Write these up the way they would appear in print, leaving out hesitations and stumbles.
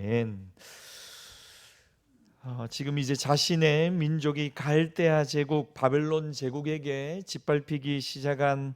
아멘. 지금 이제 자신의 민족이 갈대아 제국, 바벨론 제국에게 짓밟히기 시작한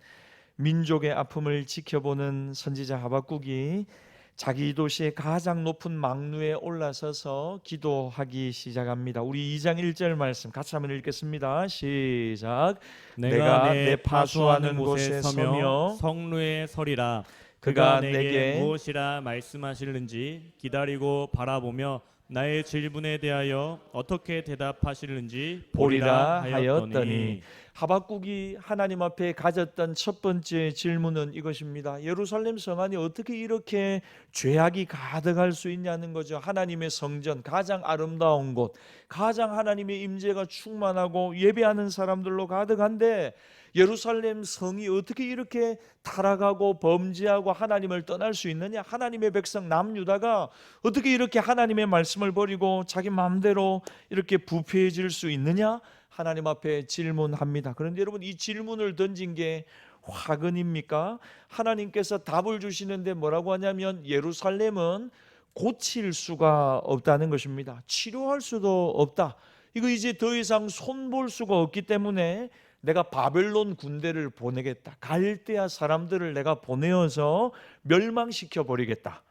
민족의 아픔을 지켜보는 선지자 하박국이 자기 도시의 가장 높은 망루에 올라서서 기도하기 시작합니다. 우리 2장 1절 말씀 같이 한번 읽겠습니다. 시작. 내가 내 파수하는 파수하는 곳에 서며 성루에 서리라. 그가 내게 무엇이라 말씀하실는지 기다리고 바라보며 나의 질문에 대하여 어떻게 대답하실는지 보리라 하였더니. 하박국이 하나님 앞에 가졌던 첫 번째 질문은 이것입니다. 예루살렘 성안이 어떻게 이렇게 죄악이 가득할 수 있냐는 거죠. 하나님의 성전, 가장 아름다운 곳, 가장 하나님의 임재가 충만하고 예배하는 사람들로 가득한데 예루살렘 성이 어떻게 이렇게 타락하고 범죄하고 하나님을 떠날 수 있느냐? 하나님의 백성 남유다가 어떻게 이렇게 하나님의 말씀을 버리고 자기 마음대로 이렇게 부패해질 수 있느냐? 하나님 앞에 질문합니다. 그런데 여러분, 이 질문을 던진 게 화근입니까? 하나님께서 답을 주시는데 뭐라고 하냐면 예루살렘은 고칠 수가 없다는 것입니다. 치료할 수도 없다. 이거 이제 더 이상 손볼 수가 없기 때문에 내가 바벨론 군대를 보내겠다. 갈대아 사람들을 내가 보내어서 멸망시켜 버리겠다.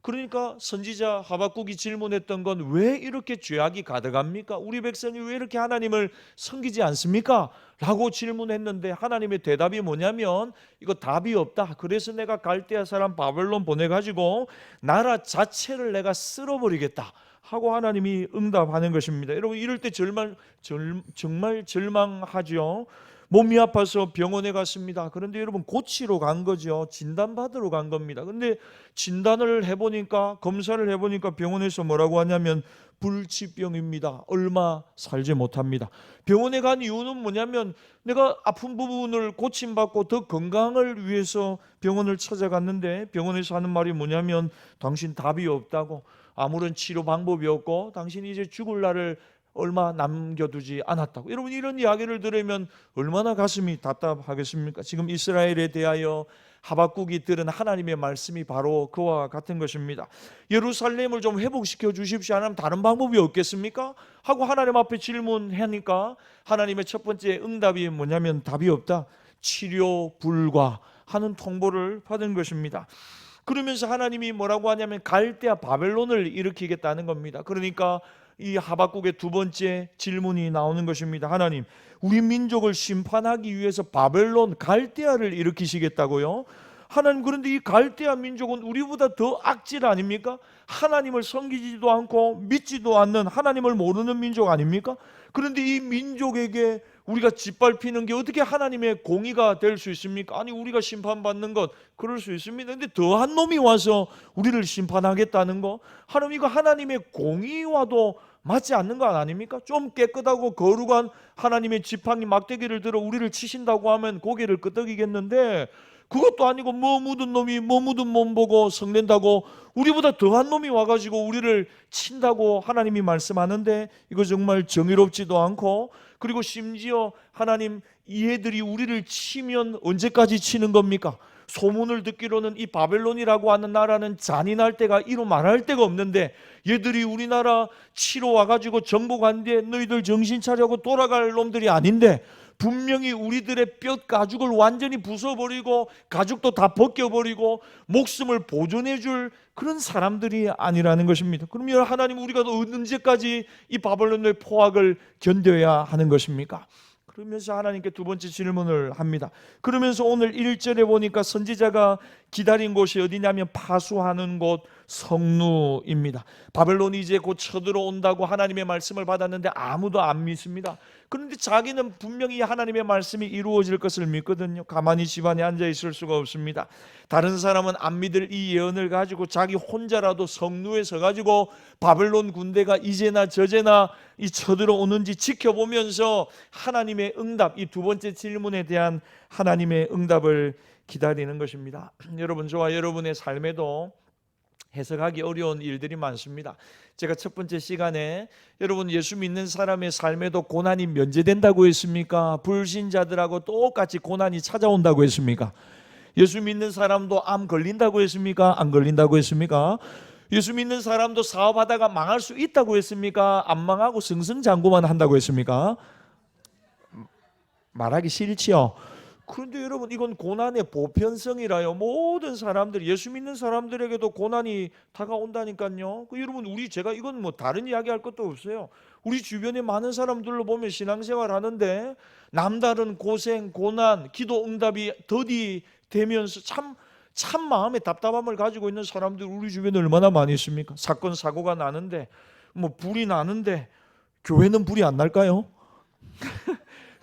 그러니까 선지자 하박국이 질문했던 건 왜 이렇게 죄악이 가득합니까? 우리 백성이 왜 이렇게 하나님을 섬기지 않습니까? 라고 질문했는데 하나님의 대답이 뭐냐면 이거 답이 없다. 그래서 내가 갈대아 사람 바벨론 보내가지고 나라 자체를 내가 쓸어버리겠다 하고 하나님이 응답하는 것입니다. 여러분, 이럴 때 정말 절망하죠. 몸이 아파서 병원에 갔습니다. 그런데 여러분, 고치러 간 거죠. 진단받으러 간 겁니다. 근데 진단을 해보니까, 검사를 해보니까 병원에서 뭐라고 하냐면 불치병입니다. 얼마 살지 못합니다. 병원에 간 이유는 뭐냐면 내가 아픈 부분을 고침받고 더 건강을 위해서 병원을 찾아갔는데 병원에서 하는 말이 뭐냐면 당신 답이 없다고, 아무런 치료 방법이 없고 당신이 이제 죽을 날을 얼마 남겨두지 않았다고. 여러분, 이런 이야기를 들으면 얼마나 가슴이 답답하겠습니까? 지금 이스라엘에 대하여 하박국이 들은 하나님의 말씀이 바로 그와 같은 것입니다. 예루살렘을 좀 회복시켜 주십시오. 하나님, 다른 방법이 없겠습니까? 하고 하나님 앞에 질문하니까 하나님의 첫 번째 응답이 뭐냐면 답이 없다, 치료 불가 하는 통보를 받은 것입니다. 그러면서 하나님이 뭐라고 하냐면 갈대아 바벨론을 일으키겠다는 겁니다. 그러니까 이 하박국의 두 번째 질문이 나오는 것입니다. 하나님, 우리 민족을 심판하기 위해서 바벨론 갈대아를 일으키시겠다고요? 하나님, 그런데 이 갈대아 민족은 우리보다 더 악질 아닙니까? 하나님을 섬기지도 않고 믿지도 않는, 하나님을 모르는 민족 아닙니까? 그런데 이 민족에게 우리가 짓밟히는 게 어떻게 하나님의 공의가 될 수 있습니까? 아니, 우리가 심판받는 것 그럴 수 있습니다. 근데 더한 놈이 와서 우리를 심판하겠다는 거, 하나님, 이거 하나님의 공의와도 맞지 않는 거 아닙니까? 좀 깨끗하고 거룩한 하나님의 지팡이 막대기를 들어 우리를 치신다고 하면 고개를 끄덕이겠는데, 그것도 아니고 뭐 묻은 놈이 뭐 묻은 몸 보고 성낸다고 우리보다 더한 놈이 와가지고 우리를 친다고 하나님이 말씀하는데, 이거 정말 정의롭지도 않고, 그리고 심지어 하나님, 얘들이 우리를 치면 언제까지 치는 겁니까? 소문을 듣기로는 이 바벨론이라고 하는 나라는 잔인할 때가 이루 말할 데가 없는데, 얘들이 우리나라 치러 와가지고 정복한 뒤에 너희들 정신 차려고 돌아갈 놈들이 아닌데, 분명히 우리들의 뼈 가죽을 완전히 부숴버리고 가죽도 다 벗겨버리고 목숨을 보존해줄 그런 사람들이 아니라는 것입니다. 그러면 하나님, 우리가 언제까지 이 바벨론의 포악을 견뎌야 하는 것입니까? 그러면서 하나님께 두 번째 질문을 합니다. 그러면서 오늘 1절에 보니까 선지자가 기다린 곳이 어디냐면 파수하는 곳 성루입니다. 바벨론이 이제 곧 쳐들어온다고 하나님의 말씀을 받았는데 아무도 안 믿습니다. 그런데 자기는 분명히 하나님의 말씀이 이루어질 것을 믿거든요. 가만히 집안에 앉아 있을 수가 없습니다. 다른 사람은 안 믿을 이 예언을 가지고 자기 혼자라도 성루에 서가지고 바벨론 군대가 이제나 저제나 이 쳐들어오는지 지켜보면서 하나님의 응답, 이 두 번째 질문에 대한 하나님의 응답을 기다리는 것입니다. 여러분, 저와 여러분의 삶에도 해석하기 어려운 일들이 많습니다. 제가 첫 번째 시간에 여러분, 예수 믿는 사람의 삶에도 고난이 면제된다고 했습니까? 불신자들하고 똑같이 고난이 찾아온다고 했습니까? 예수 믿는 사람도 암 걸린다고 했습니까? 안 걸린다고 했습니까? 예수 믿는 사람도 사업하다가 망할 수 있다고 했습니까? 안 망하고 승승장구만 한다고 했습니까? 말하기 싫지요. 그런데 여러분, 이건 고난의 보편성이라요. 모든 사람들, 예수 믿는 사람들에게도 고난이 다가온다니까요. 여러분, 제가 이건 뭐 다른 이야기할 것도 없어요. 우리 주변에 많은 사람들로 보면 신앙생활 하는데 남다른 고생, 고난, 기도 응답이 더디되면서 참 마음에 답답함을 가지고 있는 사람들 우리 주변에 얼마나 많이 있습니까? 사건 사고가 나는데, 뭐 불이 나는데 교회는 불이 안 날까요?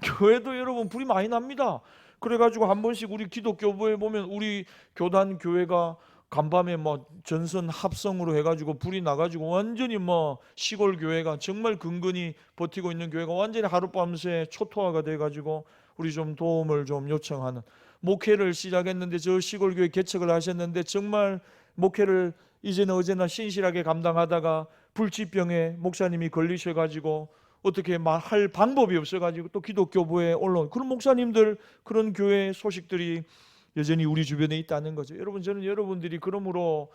교회도 여러분 불이 많이 납니다. 그래가지고 한 번씩 우리 기독교부에 보면 우리 교단 교회가 간밤에 뭐 전선 합성으로 해가지고 불이 나가지고 완전히 뭐 시골 교회가 정말 근근히 버티고 있는 교회가 완전히 하룻밤새 초토화가 돼가지고 우리 좀 도움을 좀 요청하는, 목회를 시작했는데 저 시골 교회 개척을 하셨는데 정말 목회를 이제는 어제나 신실하게 감당하다가 불치병에 목사님이 걸리셔가지고 어떻게 할 방법이 없어가지고 또 기독교부에 올라온 그런 목사님들, 그런 교회 소식들이 여전히 우리 주변에 있다는 거죠. 여러분, 저는 여러분들이 그러므로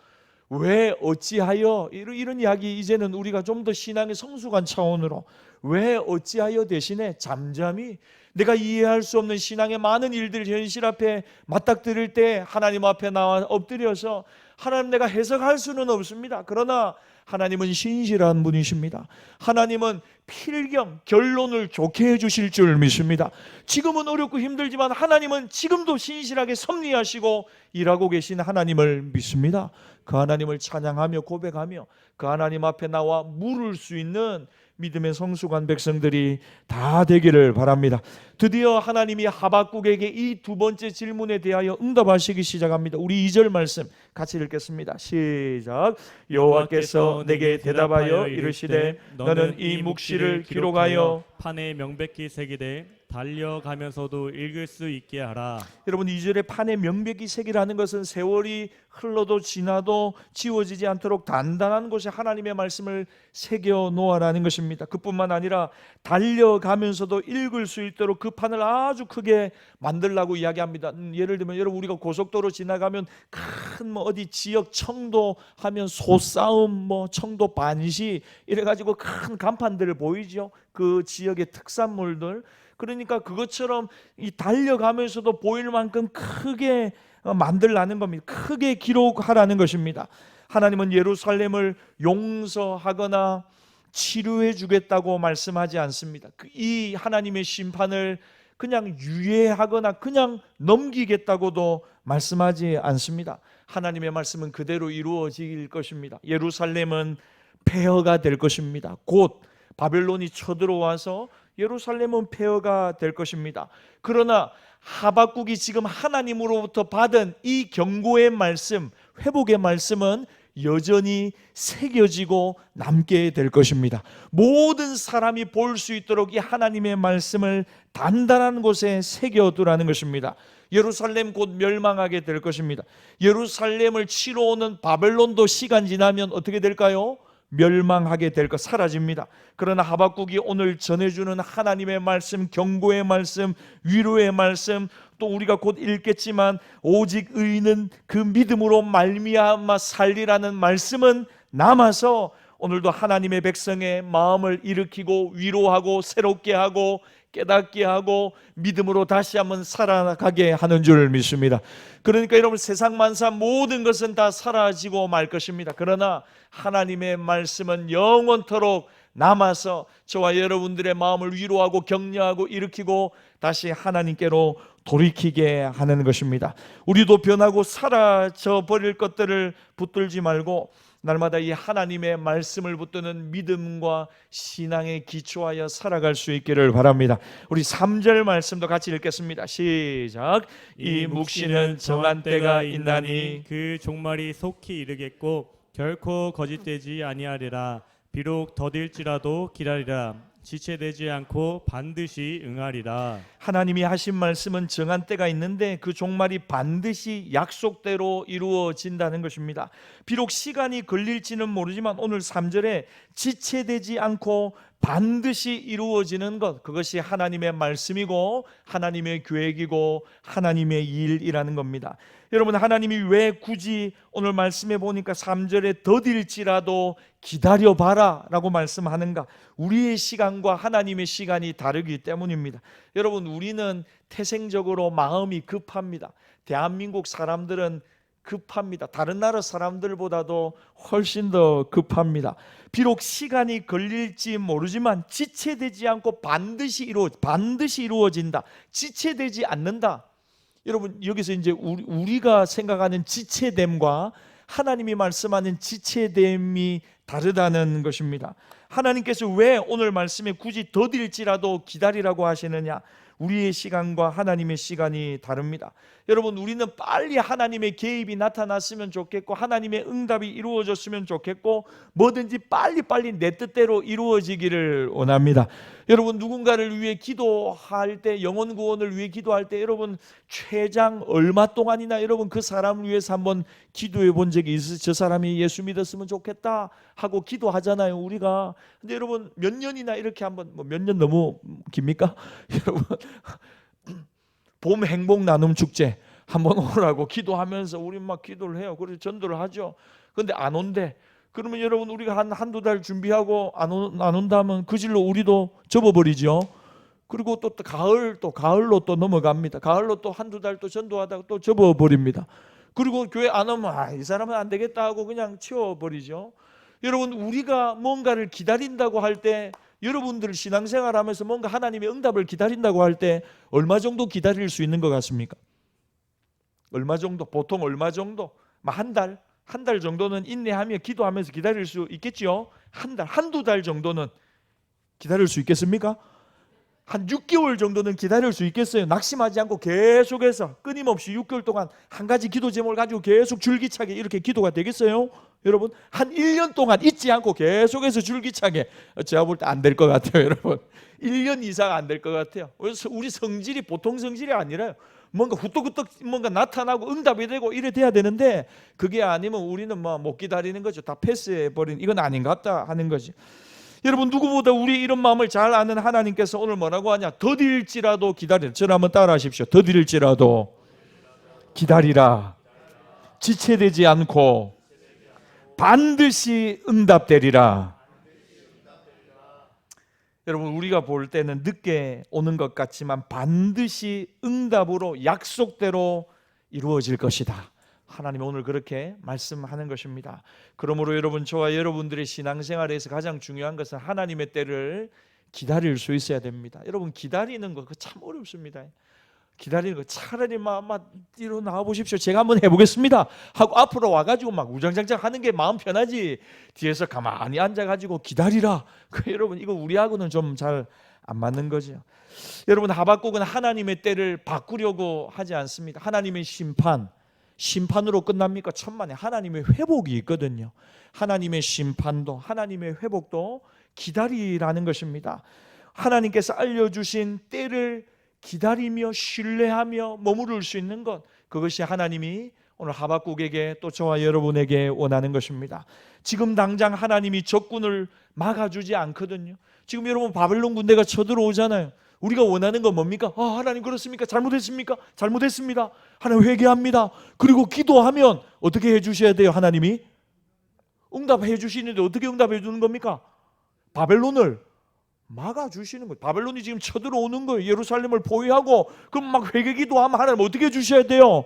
왜 어찌하여 이런 이야기, 이제는 우리가 좀 더 신앙의 성숙한 차원으로 왜 어찌하여 대신에 잠잠히 내가 이해할 수 없는 신앙의 많은 일들 현실 앞에 맞닥뜨릴 때 하나님 앞에 나와 엎드려서 하나님, 내가 해석할 수는 없습니다. 그러나 하나님은 신실한 분이십니다. 하나님은 필경 결론을 좋게 해주실 줄 믿습니다. 지금은 어렵고 힘들지만 하나님은 지금도 신실하게 섭리하시고 일하고 계신 하나님을 믿습니다. 그 하나님을 찬양하며 고백하며 그 하나님 앞에 나와 물을 수 있는 믿음의 성숙한 백성들이 다 되기를 바랍니다. 드디어 하나님이 하박국에게 이 두 번째 질문에 대하여 응답하시기 시작합니다. 우리 2절 말씀 같이 읽겠습니다. 시작. 여호와께서 내게 대답하여 이르시되 너는 이 묵시를 기록하여 판에 명백히 새기되 달려가면서도 읽을 수 있게 하라. 여러분, 2절에 판에 명백히 새기라는 것은 세월이 흘러도 지나도 지워지지 않도록 단단한 곳에 하나님의 말씀을 새겨 놓아라는 것입니다. 그뿐만 아니라 달려가면서도 읽을 수 있도록 그 판을 아주 크게 만들라고 이야기합니다. 예를 들면 여러분, 우리가 고속도로 지나가면 큰 뭐 어디 지역 청도 하면 소싸움, 뭐 청도 반시 이래가지고 큰 간판들을 보이죠. 그 지역의 특산물들. 그러니까 그것처럼 이 달려가면서도 보일 만큼 크게 만들라는 겁니다. 크게 기록하라는 것입니다. 하나님은 예루살렘을 용서하거나 치료해 주겠다고 말씀하지 않습니다. 이 하나님의 심판을 그냥 유예하거나 그냥 넘기겠다고도 말씀하지 않습니다. 하나님의 말씀은 그대로 이루어질 것입니다. 예루살렘은 폐허가 될 것입니다. 곧 바벨론이 쳐들어와서 예루살렘은 폐허가 될 것입니다. 그러나 하박국이 지금 하나님으로부터 받은 이 경고의 말씀, 회복의 말씀은 여전히 새겨지고 남게 될 것입니다. 모든 사람이 볼 수 있도록 이 하나님의 말씀을 단단한 곳에 새겨두라는 것입니다. 예루살렘 곧 멸망하게 될 것입니다. 예루살렘을 치러 오는 바벨론도 시간 지나면 어떻게 될까요? 멸망하게 될 것, 사라집니다. 그러나 하박국이 오늘 전해주는 하나님의 말씀, 경고의 말씀, 위로의 말씀, 또 우리가 곧 읽겠지만 오직 의인은 그 믿음으로 말미암아 살리라는 말씀은 남아서 오늘도 하나님의 백성의 마음을 일으키고 위로하고 새롭게 하고 깨닫게 하고 믿음으로 다시 한번 살아가게 하는 줄 믿습니다. 그러니까 여러분, 세상 만사 모든 것은 다 사라지고 말 것입니다. 그러나 하나님의 말씀은 영원토록 남아서 저와 여러분들의 마음을 위로하고 격려하고 일으키고 다시 하나님께로 돌이키게 하는 것입니다. 우리도 변하고 사라져 버릴 것들을 붙들지 말고 날마다 이 하나님의 말씀을 붙드는 믿음과 신앙에 기초하여 살아갈 수 있기를 바랍니다. 우리 3절 말씀도 같이 읽겠습니다. 시작. 이 묵시는 정한 때가 있나니 그 종말이 속히 이르겠고 결코 거짓되지 아니하리라. 비록 더딜지라도 기다리라. 지체되지 않고 반드시 응하리라. 하나님이 하신 말씀은 정한 때가 있는데 그 종말이 반드시 약속대로 이루어진다는 것입니다. 비록 시간이 걸릴지는 모르지만 오늘 3절에 지체되지 않고 반드시 이루어지는 것, 그것이 하나님의 말씀이고 하나님의 계획이고 하나님의 일이라는 겁니다. 여러분, 하나님이 왜 굳이 오늘 말씀해 보니까 3절에 더딜지라도 기다려봐라 라고 말씀하는가? 우리의 시간과 하나님의 시간이 다르기 때문입니다. 여러분, 우리는 태생적으로 마음이 급합니다. 대한민국 사람들은 급합니다. 다른 나라 사람들보다도 훨씬 더 급합니다. 비록 시간이 걸릴지 모르지만 지체되지 않고 반드시 이루어진다. 지체되지 않는다. 여러분, 여기서 이제 우리가 생각하는 지체됨과 하나님이 말씀하는 지체됨이 다르다는 것입니다. 하나님께서 왜 오늘 말씀에 굳이 더딜지라도 기다리라고 하시느냐? 우리의 시간과 하나님의 시간이 다릅니다. 여러분, 우리는 빨리 하나님의 개입이 나타났으면 좋겠고 하나님의 응답이 이루어졌으면 좋겠고 뭐든지 빨리빨리 내 뜻대로 이루어지기를 원합니다. 여러분, 누군가를 위해 기도할 때, 영혼 구원을 위해 기도할 때 여러분 최장 얼마 동안이나 여러분 그 사람을 위해서 한번 기도해 본 적이 있으세요? 저 사람이 예수 믿었으면 좋겠다 하고 기도하잖아요, 우리가. 근데 여러분 몇 년이나 이렇게 한번, 몇 년 너무 깁니까? 여러분, 봄 행복 나눔 축제 한번 오라고 기도하면서 우리 막 기도를 해요. 그래서 전도를 하죠. 그런데 안 온대. 그러면 여러분 우리가 한두 달 준비하고 안 온다면 그 질로 우리도 접어버리죠. 그리고 또 가을로 또 넘어갑니다. 가을로 또 한두 달 또 전도하다가 또 접어버립니다. 그리고 교회 안 오면 이 사람은 안 되겠다 하고 그냥 치워버리죠. 여러분, 우리가 뭔가를 기다린다고 할 때, 여러분들 신앙생활하면서 뭔가 하나님의 응답을 기다린다고 할 때 얼마 정도 기다릴 수 있는 것 같습니까? 얼마 정도? 보통 얼마 정도? 한 달 정도는 인내하며 기도하면서 기다릴 수 있겠죠? 한두 달 정도는 기다릴 수 있겠습니까? 한 6개월 정도는 기다릴 수 있겠어요? 낙심하지 않고 계속해서 끊임없이 6개월 동안 한 가지 기도 제목을 가지고 계속 줄기차게 이렇게 기도가 되겠어요? 여러분, 한 1년 동안 잊지 않고 계속해서 줄기차게, 제가 볼 때 안 될 것 같아요. 여러분, 1년 이상 안 될 것 같아요. 우리 성질이 보통 성질이 아니라요. 뭔가 후떡후떡 뭔가 나타나고 응답이 되고 이래 돼야 되는데 그게 아니면 우리는 못 기다리는 거죠. 다 패스해버린, 이건 아닌 것 같다 하는 거지. 여러분, 누구보다 우리 이런 마음을 잘 아는 하나님께서 오늘 뭐라고 하냐? 더딜지라도 기다리라. 저를 한번 따라 하십시오. 더딜지라도 기다리라. 지체되지 않고 반드시 응답되리라. 여러분, 우리가 볼 때는 늦게 오는 것 같지만 반드시 응답으로 약속대로 이루어질 것이다. 하나님 오늘 그렇게 말씀하는 것입니다. 그러므로 여러분, 저와 여러분들의 신앙생활에서 가장 중요한 것은 하나님의 때를 기다릴 수 있어야 됩니다. 여러분, 기다리는 거 참 어렵습니다. 기다리는 거 차라리 뒤로 나와 보십시오. 제가 한번 해보겠습니다 하고 앞으로 와가지고 막 우장장장 하는 게 마음 편하지, 뒤에서 가만히 앉아가지고 기다리라, 여러분 이거 우리하고는 좀 잘 안 맞는 거죠. 여러분, 하박국은 하나님의 때를 바꾸려고 하지 않습니다. 하나님의 심판으로 끝납니까? 천만에. 하나님의 회복이 있거든요. 하나님의 심판도 하나님의 회복도 기다리라는 것입니다. 하나님께서 알려주신 때를 기다리며 신뢰하며 머무를 수 있는 것, 그것이 하나님이 오늘 하박국에게 또 저와 여러분에게 원하는 것입니다. 지금 당장 하나님이 적군을 막아주지 않거든요. 지금 여러분 바벨론 군대가 쳐들어오잖아요. 우리가 원하는 건 뭡니까? 하나님 그렇습니까? 잘못했습니까? 잘못했습니다. 하나님 회개합니다. 그리고 기도하면 어떻게 해주셔야 돼요? 하나님이 응답해 주시는데 어떻게 응답해 주는 겁니까? 바벨론을 막아주시는 거예요. 바벨론이 지금 쳐들어오는 거예요. 예루살렘을 포위하고. 그럼 막 회개기도 하면 하나님 어떻게 해주셔야 돼요?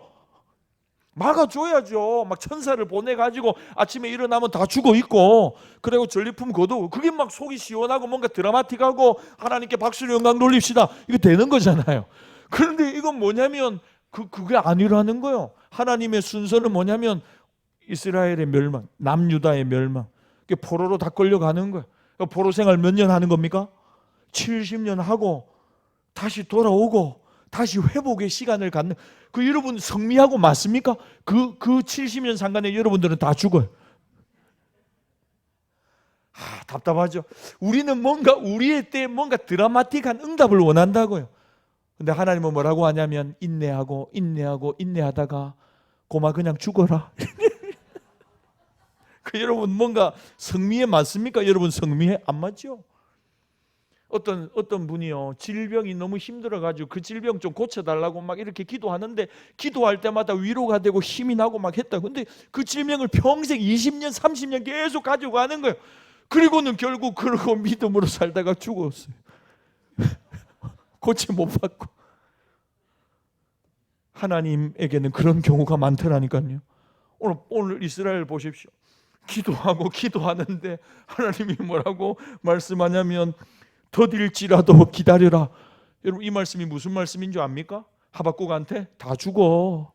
막아줘야죠. 막 천사를 보내가지고 아침에 일어나면 다 죽어 있고, 그리고 전리품 거두고, 그게 막 속이 시원하고 뭔가 드라마틱하고 하나님께 박수를 영광 돌립시다, 이거 되는 거잖아요. 그런데 이건 뭐냐면 그게 아니라는 거예요. 하나님의 순서는 뭐냐면 이스라엘의 멸망, 남유다의 멸망, 포로로 다 끌려가는 거예요. 포로 생활 몇 년 하는 겁니까? 70년 하고 다시 돌아오고 다시 회복의 시간을 갖는, 여러분 성미하고 맞습니까? 그 70년 상간에 여러분들은 다 죽어요. 답답하죠. 우리는 뭔가 우리의 때에 뭔가 드라마틱한 응답을 원한다고요. 근데 하나님은 뭐라고 하냐면 인내하다가 고마 그냥 죽어라. 여러분 뭔가 성미에 맞습니까? 여러분 성미에 안 맞죠? 어떤 분이요, 질병이 너무 힘들어가지고 그 질병 좀 고쳐달라고 막 이렇게 기도하는데, 기도할 때마다 위로가 되고 힘이 나고 막 했다. 근데 그 질병을 평생 20년 30년 계속 가지고 가는 거예요. 그리고는 결국 그러고 믿음으로 살다가 죽었어요. 고침 못 받고. 하나님에게는 그런 경우가 많더라니까요. 오늘 이스라엘 보십시오. 기도하고 기도하는데 하나님이 뭐라고 말씀하냐면 더딜지라도 기다려라. 여러분, 이 말씀이 무슨 말씀인 줄 압니까? 하박국한테 다 죽어.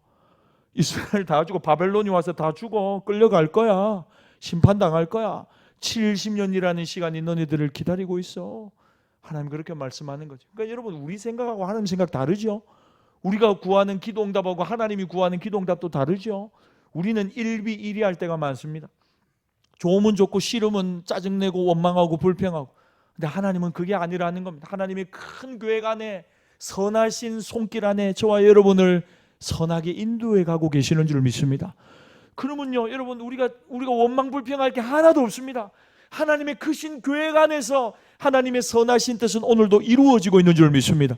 이스라엘 다 죽어. 바벨론이 와서 다 죽어. 끌려갈 거야. 심판당할 거야. 70년이라는 시간이 너네들을 기다리고 있어. 하나님 그렇게 말씀하는 거죠. 그러니까 여러분, 우리 생각하고 하나님 생각 다르죠. 우리가 구하는 기도 응답하고 하나님이 구하는 기도 응답도 다르죠. 우리는 일비일이할 때가 많습니다. 좋으면 좋고 싫으면 짜증내고 원망하고 불평하고. 근데 하나님은 그게 아니라는 겁니다. 하나님의 큰 계획 안에, 선하신 손길 안에 저와 여러분을 선하게 인도해 가고 계시는 줄 믿습니다. 그러면요, 여러분, 우리가 원망 불평할 게 하나도 없습니다. 하나님의 크신 계획 안에서 하나님의 선하신 뜻은 오늘도 이루어지고 있는 줄 믿습니다.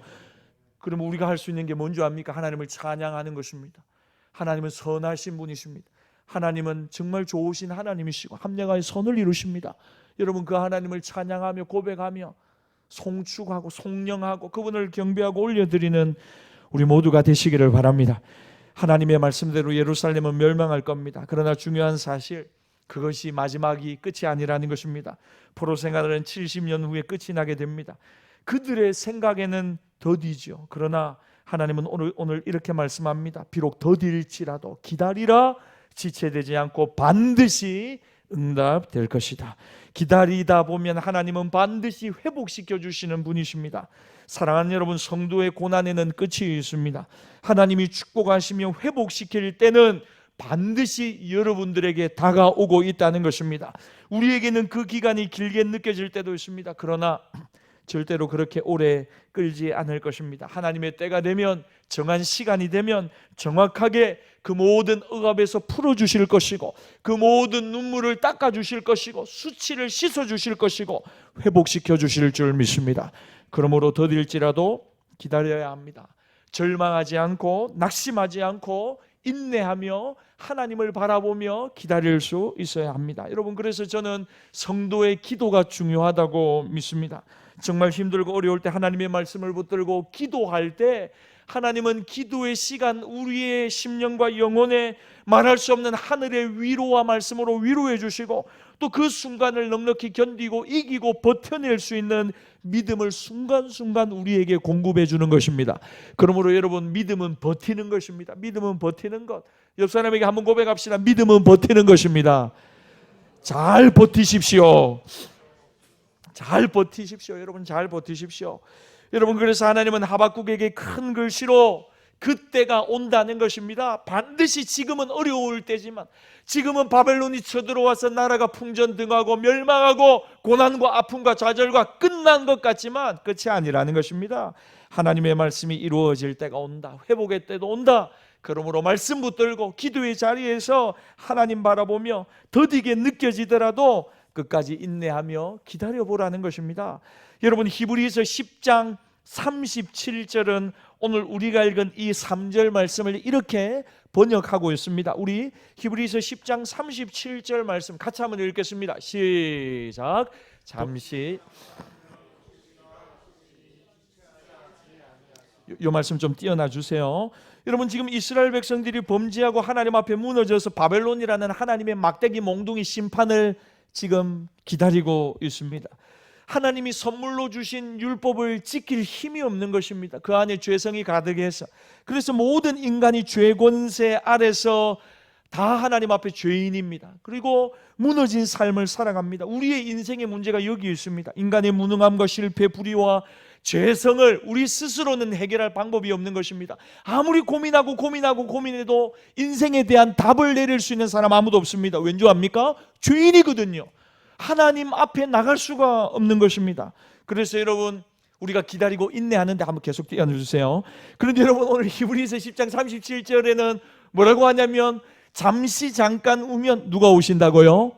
그러면 우리가 할 수 있는 게 뭔지 압니까? 하나님을 찬양하는 것입니다. 하나님은 선하신 분이십니다. 하나님은 정말 좋으신 하나님이시고 합력하여 선을 이루십니다. 여러분, 그 하나님을 찬양하며 고백하며 송축하고 송령하고 그분을 경배하고 올려드리는 우리 모두가 되시기를 바랍니다. 하나님의 말씀대로 예루살렘은 멸망할 겁니다. 그러나 중요한 사실, 그것이 마지막이 끝이 아니라는 것입니다. 포로 생활은 70년 후에 끝이 나게 됩니다. 그들의 생각에는 더디죠. 그러나 하나님은 오늘 이렇게 말씀합니다. 비록 더딜지라도 기다리라. 지체되지 않고 반드시 응답될 것이다. 기다리다 보면 하나님은 반드시 회복시켜 주시는 분이십니다. 사랑하는 여러분, 성도의 고난에는 끝이 있습니다. 하나님이 축복하시며 회복시킬 때는 반드시 여러분들에게 다가오고 있다는 것입니다. 우리에게는 그 기간이 길게 느껴질 때도 있습니다. 그러나 절대로 그렇게 오래 끌지 않을 것입니다. 하나님의 때가 되면, 정한 시간이 되면 정확하게 그 모든 억압에서 풀어주실 것이고, 그 모든 눈물을 닦아주실 것이고, 수치를 씻어주실 것이고, 회복시켜 주실 줄 믿습니다. 그러므로 더딜지라도 기다려야 합니다. 절망하지 않고 낙심하지 않고 인내하며 하나님을 바라보며 기다릴 수 있어야 합니다. 여러분, 그래서 저는 성도의 기도가 중요하다고 믿습니다. 정말 힘들고 어려울 때 하나님의 말씀을 붙들고 기도할 때 하나님은 기도의 시간, 우리의 심령과 영혼에 말할 수 없는 하늘의 위로와 말씀으로 위로해 주시고, 또 그 순간을 넉넉히 견디고 이기고 버텨낼 수 있는 믿음을 순간순간 우리에게 공급해 주는 것입니다. 그러므로 여러분, 믿음은 버티는 것입니다. 믿음은 버티는 것. 옆 사람에게 한번 고백합시다. 믿음은 버티는 것입니다. 잘 버티십시오. 잘 버티십시오. 여러분, 잘 버티십시오. 여러분, 그래서 하나님은 하박국에게 큰 글씨로 그때가 온다는 것입니다. 반드시 지금은 어려울 때지만, 지금은 바벨론이 쳐들어와서 나라가 풍전등하고 멸망하고 고난과 아픔과 좌절과 끝난 것 같지만 끝이 아니라는 것입니다. 하나님의 말씀이 이루어질 때가 온다. 회복의 때도 온다. 그러므로 말씀 붙들고 기도의 자리에서 하나님 바라보며 더디게 느껴지더라도 끝까지 인내하며 기다려보라는 것입니다. 여러분, 히브리서 10장 37절은 오늘 우리가 읽은 이 3절 말씀을 이렇게 번역하고 있습니다. 우리 히브리서 10장 37절 말씀 같이 한번 읽겠습니다. 시작. 잠시 이 말씀 좀 띄어놔 주세요. 여러분, 지금 이스라엘 백성들이 범죄하고 하나님 앞에 무너져서 바벨론이라는 하나님의 막대기 몽둥이 심판을 지금 기다리고 있습니다. 하나님이 선물로 주신 율법을 지킬 힘이 없는 것입니다. 그 안에 죄성이 가득해서. 그래서 모든 인간이 죄 권세 아래서 다 하나님 앞에 죄인입니다. 그리고 무너진 삶을 살아갑니다. 우리의 인생의 문제가 여기 있습니다. 인간의 무능함과 실패, 불의와 죄성을 우리 스스로는 해결할 방법이 없는 것입니다. 아무리 고민해도 인생에 대한 답을 내릴 수 있는 사람 아무도 없습니다. 왠지 압니까? 죄인이거든요. 하나님 앞에 나갈 수가 없는 것입니다. 그래서 여러분, 우리가 기다리고 인내하는데 한번 계속 띄워주세요. 그런데 여러분, 오늘 히브리서 10장 37절에는 뭐라고 하냐면, 잠시 잠깐 우면 누가 오신다고요?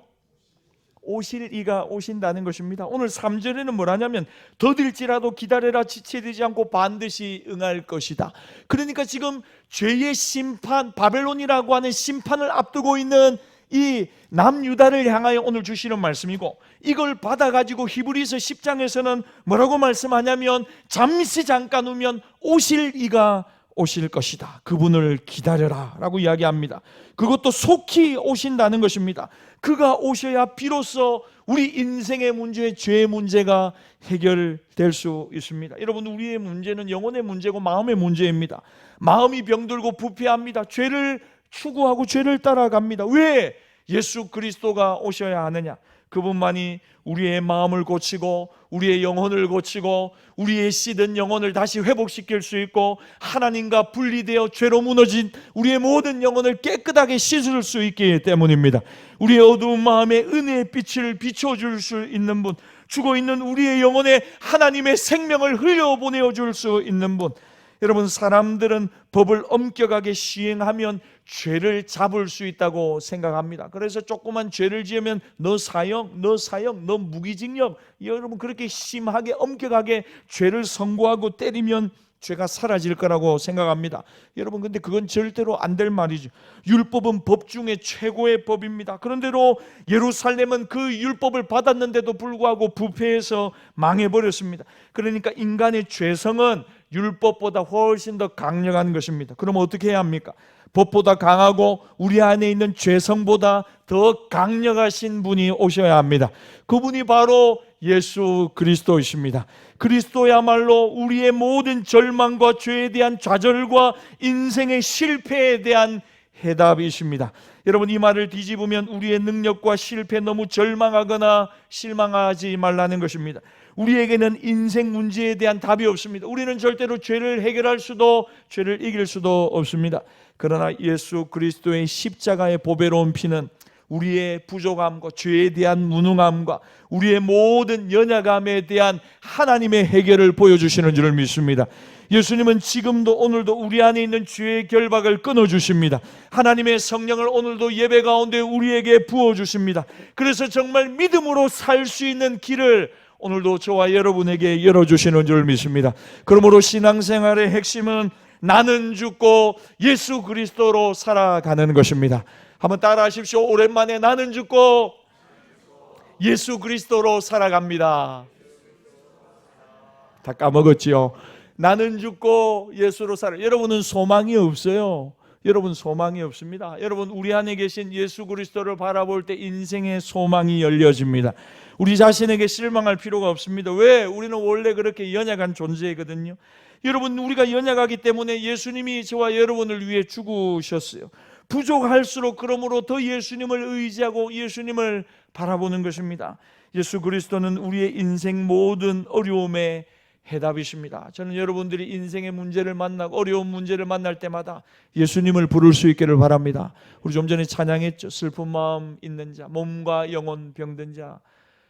오실 이가 오신다는 것입니다. 오늘 3절에는 뭐라냐면 더딜지라도 기다려라, 지체되지 않고 반드시 응할 것이다. 그러니까 지금 죄의 심판, 바벨론이라고 하는 심판을 앞두고 있는 이 남유다를 향하여 오늘 주시는 말씀이고, 이걸 받아가지고 히브리서 10장에서는 뭐라고 말씀하냐면 잠시 잠깐 후면 오실 이가 오실 것이다. 그분을 기다려라 라고 이야기합니다. 그것도 속히 오신다는 것입니다. 그가 오셔야 비로소 우리 인생의 문제, 죄의 문제가 해결될 수 있습니다. 여러분, 우리의 문제는 영혼의 문제고 마음의 문제입니다. 마음이 병들고 부패합니다. 죄를 추구하고 죄를 따라갑니다. 왜? 예수 그리스도가 오셔야 하느냐? 그분만이 우리의 마음을 고치고 우리의 영혼을 고치고 우리의 씻은 영혼을 다시 회복시킬 수 있고 하나님과 분리되어 죄로 무너진 우리의 모든 영혼을 깨끗하게 씻을 수 있기 때문입니다. 우리의 어두운 마음에 은혜의 빛을 비춰줄 수 있는 분, 죽어있는 우리의 영혼에 하나님의 생명을 흘려보내어 줄 수 있는 분. 여러분, 사람들은 법을 엄격하게 시행하면 죄를 잡을 수 있다고 생각합니다. 그래서 조그만 죄를 지으면 너 사형, 너 무기징역, 여러분 그렇게 심하게 엄격하게 죄를 선고하고 때리면 죄가 사라질 거라고 생각합니다. 여러분, 근데 그건 절대로 안 될 말이죠. 율법은 법 중에 최고의 법입니다. 그런데도 예루살렘은 그 율법을 받았는데도 불구하고 부패해서 망해버렸습니다. 그러니까 인간의 죄성은 율법보다 훨씬 더 강력한 것입니다. 그럼 어떻게 해야 합니까? 법보다 강하고 우리 안에 있는 죄성보다 더 강력하신 분이 오셔야 합니다. 그분이 바로 예수 그리스도이십니다. 그리스도야말로 우리의 모든 절망과 죄에 대한 좌절과 인생의 실패에 대한 해답이십니다. 여러분, 이 말을 뒤집으면 우리의 능력과 실패에 너무 절망하거나 실망하지 말라는 것입니다. 우리에게는 인생 문제에 대한 답이 없습니다. 우리는 절대로 죄를 해결할 수도 죄를 이길 수도 없습니다. 그러나 예수 그리스도의 십자가의 보배로운 피는 우리의 부족함과 죄에 대한 무능함과 우리의 모든 연약함에 대한 하나님의 해결을 보여주시는 줄을 믿습니다. 예수님은 지금도 오늘도 우리 안에 있는 죄의 결박을 끊어주십니다. 하나님의 성령을 오늘도 예배 가운데 우리에게 부어주십니다. 그래서 정말 믿음으로 살 수 있는 길을 오늘도 저와 여러분에게 열어주시는 줄 믿습니다. 그러므로 신앙생활의 핵심은 나는 죽고 예수 그리스도로 살아가는 것입니다. 한번 따라 하십시오. 오랜만에 나는 죽고 예수 그리스도로 살아갑니다. 다 까먹었지요. 나는 죽고 예수로 살아. 여러분은 소망이 없어요. 여러분 소망이 없습니다. 여러분, 우리 안에 계신 예수 그리스도를 바라볼 때 인생의 소망이 열려집니다. 우리 자신에게 실망할 필요가 없습니다. 왜? 우리는 원래 그렇게 연약한 존재거든요. 여러분, 우리가 연약하기 때문에 예수님이 저와 여러분을 위해 죽으셨어요. 부족할수록 그러므로 더 예수님을 의지하고 예수님을 바라보는 것입니다. 예수 그리스도는 우리의 인생 모든 어려움의 해답이십니다. 저는 여러분들이 인생의 문제를 만나고 어려운 문제를 만날 때마다 예수님을 부를 수 있기를 바랍니다. 우리 좀 전에 찬양했죠. 슬픈 마음 있는 자, 몸과 영혼 병든 자.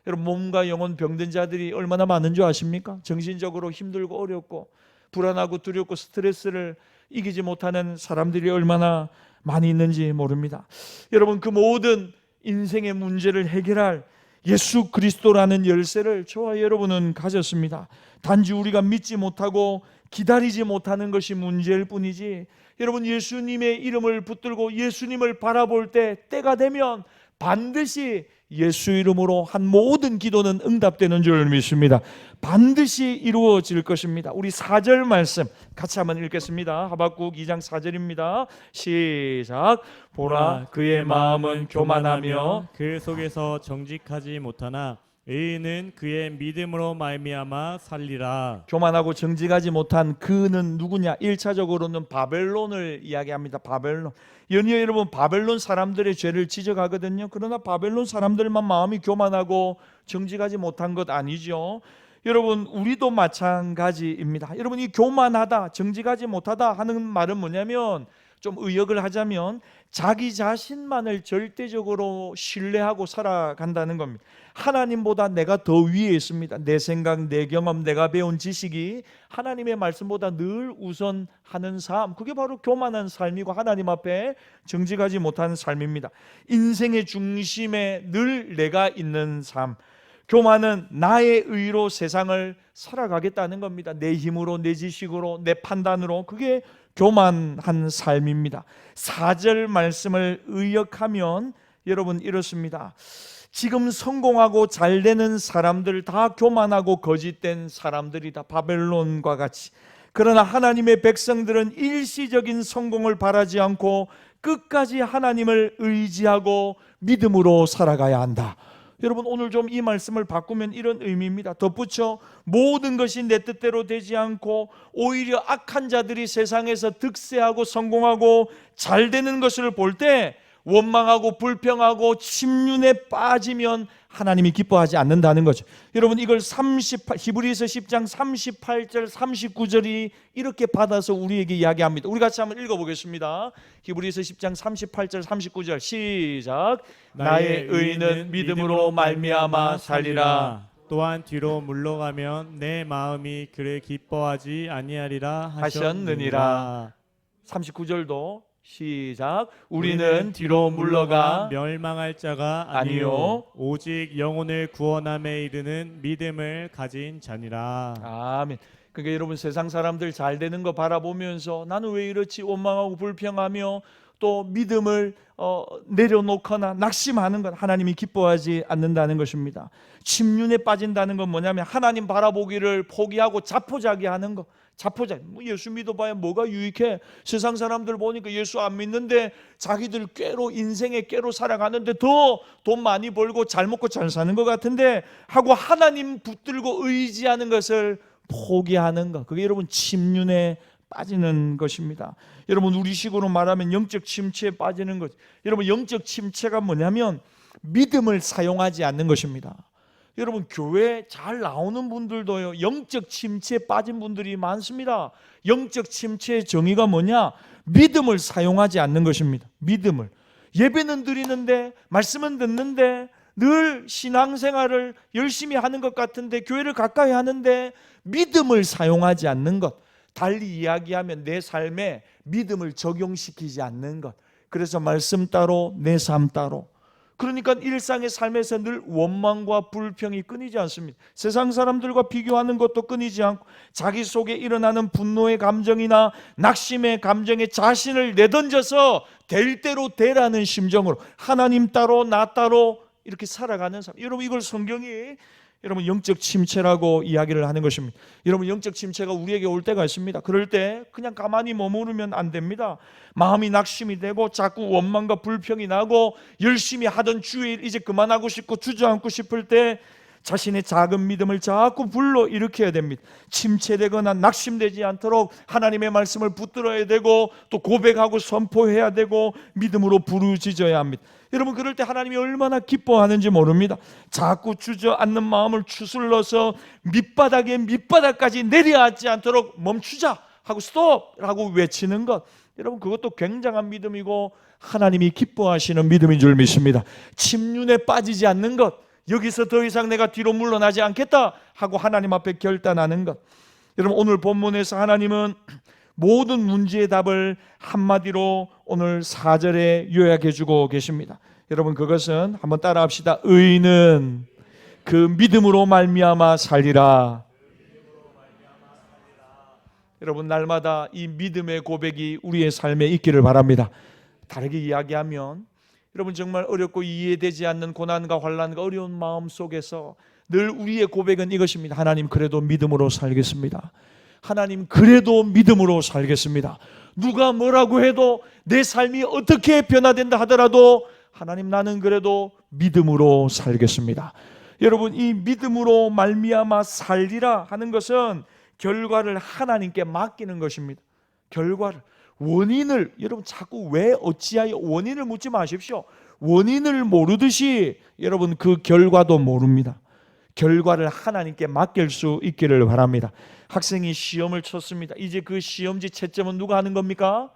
여러분, 몸과 영혼 병든 자들이 얼마나 많은 줄 아십니까? 정신적으로 힘들고 어렵고 불안하고 두렵고 스트레스를 이기지 못하는 사람들이 얼마나 많이 있는지 모릅니다. 여러분, 그 모든 인생의 문제를 해결할 예수 그리스도라는 열쇠를 저와 여러분은 가졌습니다. 단지 우리가 믿지 못하고 기다리지 못하는 것이 문제일 뿐이지, 여러분, 예수님의 이름을 붙들고 예수님을 바라볼 때 때가 되면 반드시 예수 이름으로 한 모든 기도는 응답되는 줄 믿습니다. 반드시 이루어질 것입니다. 우리 4절 말씀 같이 한번 읽겠습니다. 하박국 2장 4절입니다. 시작. 보라, 그의 마음은 교만하며 그 속에서 정직하지 못하나 의인은 그의 믿음으로 말미암아 살리라. 교만하고 정직하지 못한 그는 누구냐? 1차적으로는 바벨론을 이야기합니다. 바벨론. 연이어 여러분, 바벨론 사람들의 죄를 지적하거든요. 그러나 바벨론 사람들만 마음이 교만하고 정직하지 못한 것 아니죠. 여러분, 우리도 마찬가지입니다. 여러분, 이 교만하다, 정직하지 못하다 하는 말은 뭐냐면 좀 의역을 하자면 자기 자신만을 절대적으로 신뢰하고 살아간다는 겁니다. 하나님보다 내가 더 위에 있습니다. 내 생각, 내 경험, 내가 배운 지식이 하나님의 말씀보다 늘 우선하는 삶, 그게 바로 교만한 삶이고 하나님 앞에 정직하지 못하는 삶입니다. 인생의 중심에 늘 내가 있는 삶, 교만은 나의 의로 세상을 살아가겠다는 겁니다. 내 힘으로, 내 지식으로, 내 판단으로. 그게 교만한 삶입니다. 4절 말씀을 의역하면 여러분 이렇습니다. 지금 성공하고 잘 되는 사람들 다 교만하고 거짓된 사람들이다. 바벨론과 같이. 그러나 하나님의 백성들은 일시적인 성공을 바라지 않고 끝까지 하나님을 의지하고 믿음으로 살아가야 한다. 여러분 오늘 좀 이 말씀을 바꾸면 이런 의미입니다. 덧붙여 모든 것이 내 뜻대로 되지 않고 오히려 악한 자들이 세상에서 득세하고 성공하고 잘 되는 것을 볼 때 원망하고 불평하고 침륜에 빠지면 하나님이 기뻐하지 않는다는 거죠. 여러분 이걸 히브리서 10장 38절 39절이 이렇게 받아서 우리에게 이야기합니다. 우리 같이 한번 읽어보겠습니다. 히브리서 10장 38절 39절 시작. 나의 의는 믿음으로 말미암아 살리라. 또한 뒤로 물러가면 내 마음이 그를 기뻐하지 아니하리라 하셨느니라. 39절도 시작. 우리는 뒤로 물러가 멸망할 자가 아니요 오직 영혼을 구원함에 이르는 믿음을 가진 자니라. 아멘. 그러니까 여러분 세상 사람들 잘 되는 거 바라보면서 나는 왜 이렇지 원망하고 불평하며 또 믿음을 내려놓거나 낙심하는 건 하나님이 기뻐하지 않는다는 것입니다. 침륜에 빠진다는 건 뭐냐면 하나님 바라보기를 포기하고 자포자기하는 거. 자포자기. 예수 믿어봐야 뭐가 유익해? 세상 사람들 보니까 예수 안 믿는데 자기들 꾀로 인생의 꾀로 살아가는데 더 돈 많이 벌고 잘 먹고 잘 사는 것 같은데 하고 하나님 붙들고 의지하는 것을 포기하는 것. 그게 여러분 침륜에 빠지는 것입니다. 여러분 우리식으로 말하면 영적 침체에 빠지는 것. 여러분 영적 침체가 뭐냐면 믿음을 사용하지 않는 것입니다. 여러분 교회 잘 나오는 분들도요 영적 침체에 빠진 분들이 많습니다. 영적 침체의 정의가 뭐냐? 믿음을 사용하지 않는 것입니다. 믿음을. 예배는 드리는데 말씀은 듣는데 늘 신앙생활을 열심히 하는 것 같은데 교회를 가까이 하는데 믿음을 사용하지 않는 것. 달리 이야기하면 내 삶에 믿음을 적용시키지 않는 것. 그래서 말씀 따로 내 삶 따로. 그러니까 일상의 삶에서 늘 원망과 불평이 끊이지 않습니다. 세상 사람들과 비교하는 것도 끊이지 않고 자기 속에 일어나는 분노의 감정이나 낙심의 감정에 자신을 내던져서 될 대로 되라는 심정으로 하나님 따로 나 따로 이렇게 살아가는 삶. 여러분 이걸 성경이 여러분 영적 침체라고 이야기를 하는 것입니다. 여러분 영적 침체가 우리에게 올 때가 있습니다. 그럴 때 그냥 가만히 머무르면 안 됩니다. 마음이 낙심이 되고 자꾸 원망과 불평이 나고 열심히 하던 주일 이제 그만하고 싶고 주저앉고 싶을 때 자신의 작은 믿음을 자꾸 불러일으켜야 됩니다. 침체되거나 낙심되지 않도록 하나님의 말씀을 붙들어야 되고 또 고백하고 선포해야 되고 믿음으로 부르짖어야 합니다. 여러분 그럴 때 하나님이 얼마나 기뻐하는지 모릅니다. 자꾸 주저앉는 마음을 추슬러서 밑바닥까지 내려앉지 않도록 멈추자 하고 스톱하고 외치는 것. 여러분 그것도 굉장한 믿음이고 하나님이 기뻐하시는 믿음인 줄 믿습니다. 침륜에 빠지지 않는 것. 여기서 더 이상 내가 뒤로 물러나지 않겠다 하고 하나님 앞에 결단하는 것. 여러분 오늘 본문에서 하나님은 모든 문제의 답을 한마디로 오늘 4절에 요약해 주고 계십니다. 여러분 그것은 한번 따라 합시다. 의인은 그 믿음으로 말미암아 살리라. 여러분 날마다 이 믿음의 고백이 우리의 삶에 있기를 바랍니다. 다르게 이야기하면 여러분 정말 어렵고 이해되지 않는 고난과 환난과 어려운 마음 속에서 늘 우리의 고백은 이것입니다. 하나님 그래도 믿음으로 살겠습니다. 하나님 그래도 믿음으로 살겠습니다. 누가 뭐라고 해도 내 삶이 어떻게 변화된다 하더라도 하나님 나는 그래도 믿음으로 살겠습니다. 여러분 이 믿음으로 말미암아 살리라 하는 것은 결과를 하나님께 맡기는 것입니다. 결과를. 원인을 여러분 자꾸 왜 어찌하여 원인을 묻지 마십시오. 원인을 모르듯이 여러분 그 결과도 모릅니다. 결과를 하나님께 맡길 수 있기를 바랍니다. 학생이 시험을 쳤습니다. 이제 그 시험지 채점은 누가 하는 겁니까?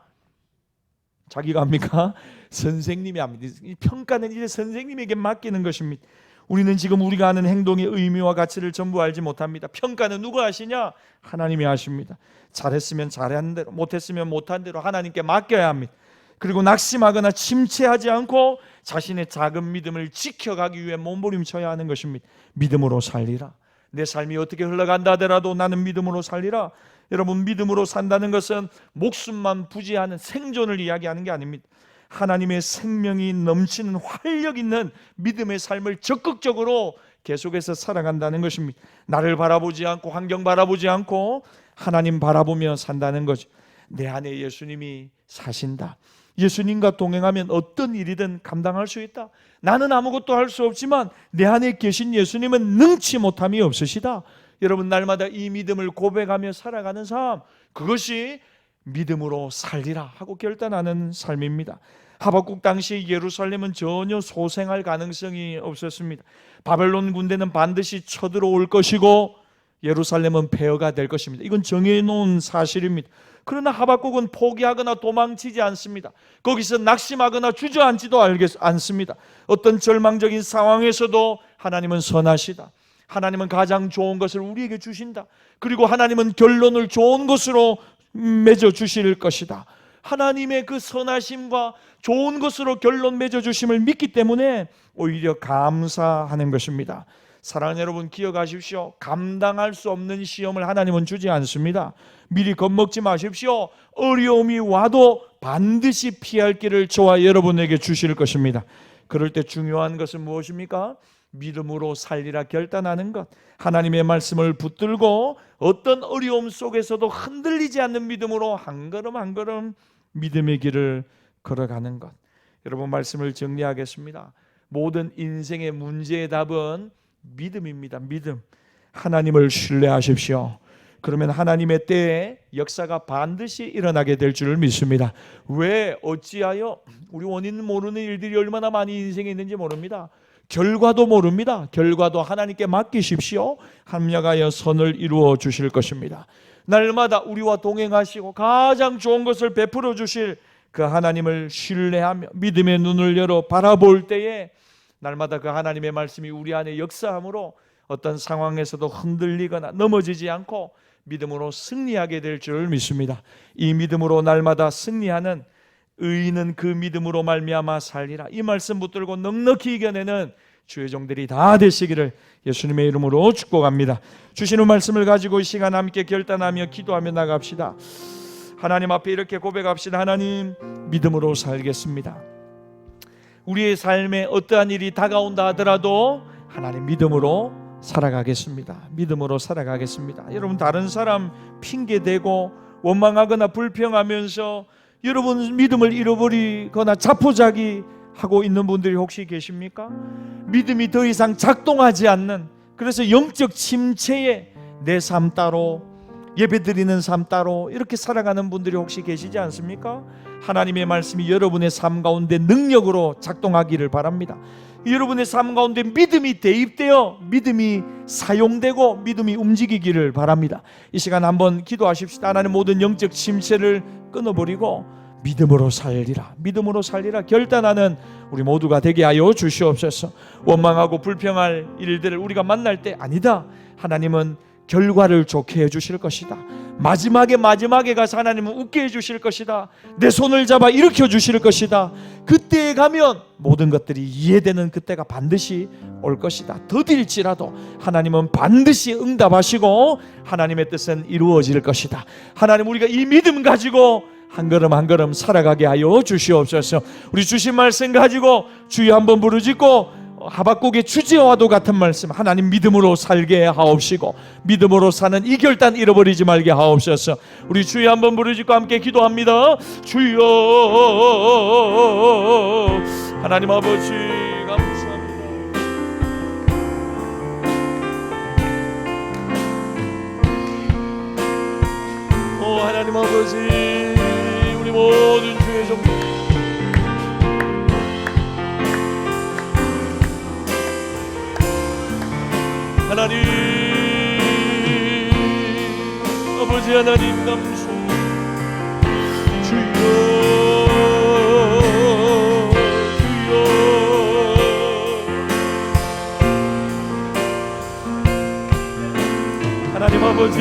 자기가 합니까? 선생님이 합니다. 이 평가는 이제 선생님에게 맡기는 것입니다. 우리는 지금 우리가 하는 행동의 의미와 가치를 전부 알지 못합니다. 평가는 누가 하시냐? 하나님이 하십니다. 잘했으면 잘한 대로, 못했으면 못한 대로 하나님께 맡겨야 합니다. 그리고 낙심하거나 침체하지 않고 자신의 작은 믿음을 지켜가기 위해 몸부림쳐야 하는 것입니다. 믿음으로 살리라. 내 삶이 어떻게 흘러간다 하더라도 나는 믿음으로 살리라. 여러분, 믿음으로 산다는 것은 목숨만 부지하는 생존을 이야기하는 게 아닙니다. 하나님의 생명이 넘치는 활력 있는 믿음의 삶을 적극적으로 계속해서 살아간다는 것입니다. 나를 바라보지 않고 환경 바라보지 않고 하나님 바라보며 산다는 거죠. 내 안에 예수님이 사신다. 예수님과 동행하면 어떤 일이든 감당할 수 있다. 나는 아무것도 할 수 없지만 내 안에 계신 예수님은 능치 못함이 없으시다. 여러분, 날마다 이 믿음을 고백하며 살아가는 삶, 그것이 믿음으로 살리라 하고 결단하는 삶입니다. 하박국 당시 예루살렘은 전혀 소생할 가능성이 없었습니다. 바벨론 군대는 반드시 쳐들어올 것이고 예루살렘은 폐허가 될 것입니다. 이건 정해놓은 사실입니다. 그러나 하박국은 포기하거나 도망치지 않습니다. 거기서 낙심하거나 주저앉지도 않습니다. 어떤 절망적인 상황에서도 하나님은 선하시다. 하나님은 가장 좋은 것을 우리에게 주신다. 그리고 하나님은 결론을 좋은 것으로 맺어 주실 것이다. 하나님의 그 선하심과 좋은 것으로 결론 맺어 주심을 믿기 때문에 오히려 감사하는 것입니다. 사랑하는 여러분, 기억하십시오. 감당할 수 없는 시험을 하나님은 주지 않습니다. 미리 겁먹지 마십시오. 어려움이 와도 반드시 피할 길을 저와 여러분에게 주실 것입니다. 그럴 때 중요한 것은 무엇입니까? 믿음으로 살리라 결단하는 것, 하나님의 말씀을 붙들고 어떤 어려움 속에서도 흔들리지 않는 믿음으로 한 걸음 한 걸음 믿음의 길을 걸어가는 것. 여러분, 말씀을 정리하겠습니다. 모든 인생의 문제의 답은 믿음입니다. 믿음. 하나님을 신뢰하십시오. 그러면 하나님의 때에 역사가 반드시 일어나게 될 줄을 믿습니다. 왜, 어찌하여? 우리 원인 모르는 일들이 얼마나 많이 인생에 있는지 모릅니다. 결과도 모릅니다. 결과도 하나님께 맡기십시오. 합력하여 선을 이루어 주실 것입니다. 날마다 우리와 동행하시고 가장 좋은 것을 베풀어 주실 그 하나님을 신뢰하며 믿음의 눈을 열어 바라볼 때에 날마다 그 하나님의 말씀이 우리 안에 역사함으로 어떤 상황에서도 흔들리거나 넘어지지 않고 믿음으로 승리하게 될 줄 믿습니다. 이 믿음으로 날마다 승리하는 의인은 그 믿음으로 말미암아 살리라. 이 말씀 붙들고 넉넉히 이겨내는 주의 종들이 다 되시기를 예수님의 이름으로 축복합니다. 주시는 말씀을 가지고 이 시간 함께 결단하며 기도하며 나갑시다. 하나님 앞에 이렇게 고백합시다. 하나님, 믿음으로 살겠습니다. 우리의 삶에 어떠한 일이 다가온다 하더라도 하나님 믿음으로 살아가겠습니다. 믿음으로 살아가겠습니다. 여러분, 다른 사람 핑계대고 원망하거나 불평하면서 여러분 믿음을 잃어버리거나 자포자기하고 있는 분들이 혹시 계십니까? 믿음이 더 이상 작동하지 않는, 그래서 영적 침체에 내 삶 따로, 예배드리는 삶 따로 이렇게 살아가는 분들이 혹시 계시지 않습니까? 하나님의 말씀이 여러분의 삶 가운데 능력으로 작동하기를 바랍니다. 여러분의 삶 가운데 믿음이 대입되어 믿음이 사용되고 믿음이 움직이기를 바랍니다. 이 시간 한번 기도하십시다. 하나님, 모든 영적 침체를 끊어버리고 믿음으로 살리라, 믿음으로 살리라 결단하는 우리 모두가 되게 하여 주시옵소서. 원망하고 불평할 일들을 우리가 만날 때 아니다, 하나님은 결과를 좋게 해주실 것이다. 마지막에 가서 하나님은 웃게 해주실 것이다. 내 손을 잡아 일으켜 주실 것이다. 그때에 가면 모든 것들이 이해되는 그때가 반드시 올 것이다. 더딜지라도 하나님은 반드시 응답하시고 하나님의 뜻은 이루어질 것이다. 하나님, 우리가 이 믿음 가지고 한 걸음 한 걸음 살아가게 하여 주시옵소서. 우리 주신 말씀 가지고 주여 한번 부르짖고 하박국의 주제와도 같은 말씀, 하나님 믿음으로 살게 하옵시고 믿음으로 사는 이 결단 잃어버리지 말게 하옵소서. 우리 주여 한번 부르짖고 함께 기도합니다. 주여, 하나님 아버지 감사합니다. 오 하나님 아버지, 우리 모든 주의 종들 하나님, 아버지 하나님 감사. 주여 하나님 아버지,